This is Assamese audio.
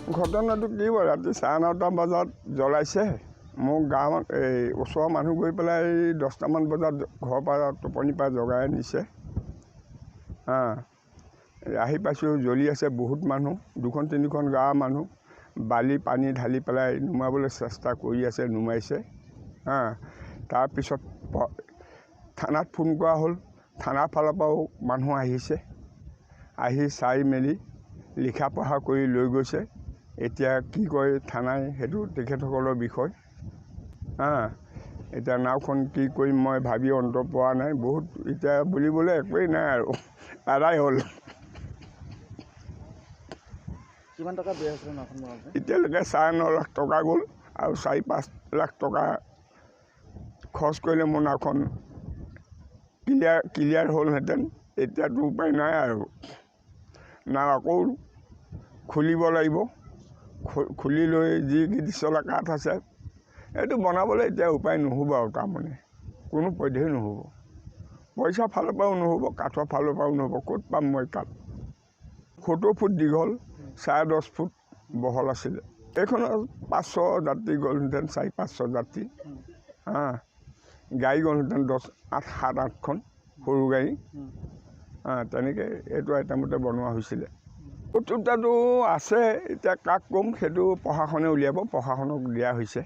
ঘটনাটো কি বাৰু ৰাতি 9:30 বজাত জ্বলাইছে। মোক গাঁৱত এই ওচৰৰ মানুহ গৈ পেলাই 10টামান বজাত ঘৰৰ পৰা টোপনিৰ পৰা জগাই নিছে। আহি পাইছোঁ, জ্বলি আছে বহুত মানুহ, 2-3খন গাঁৱৰ মানুহ বালি পানী ঢালি পেলাই নুমাবলৈ চেষ্টা কৰি আছে, নুমাইছে। তাৰপিছত থানাত ফোন কৰা হ'ল, থানাৰ ফালৰ পৰাও মানুহ আহিছে, আহি চাই মেলি লিখা পঢ়া কৰি লৈ গৈছে। এতিয়া কি কয় থানাই সেইটো তেখেতসকলৰ বিষয়। এতিয়া নাওখন কি কৰিম মই ভাবি অন্ত পোৱা নাই। বহুত এতিয়া বুলিবলৈ একোৱেই নাই আৰু, আদায় হ'ল। কিমান টকা বেয়া হৈছিলে নাওখন বনাওঁতে? এতিয়ালৈকে 9.5 লাখ টকা গ'ল আৰু 4-5 লাখ টকা খৰচ কৰিলে মোৰ নাওখন ক্লিয়াৰ হ'লহেঁতেন। এতিয়াতো উপায় নাই আৰু, নাও আকৌ খুলিব লাগিব। খুলি লৈ যি দিচলা কাঠ আছে এইটো বনাবলৈ এতিয়া উপায় নহ'ব আৰু, তাৰমানে কোনো পধ্যেই নহ'ব। পইচা ফালৰ পৰাও নহ'ব, কাঠৰ ফালৰ পৰাও নহ'ব। ক'ত পাম মই কাঠ? 70 ফুট দীঘল, 10.5 ফুট বহল আছিলে। এইখনত 500 যাত্ৰী গ'লহেঁতেন, 400-500 যাত্ৰী। গাড়ী গ'লহেঁতেন 7-8খন সৰু গাড়ী। তেনেকৈ এইটো আইটেমতে বনোৱা হৈছিলে। শত্ৰুতাটো আছে, এতিয়া কাক ক'ম সেইটো প্ৰশাসনে উলিয়াব, প্ৰশাসনক দিয়া হৈছে।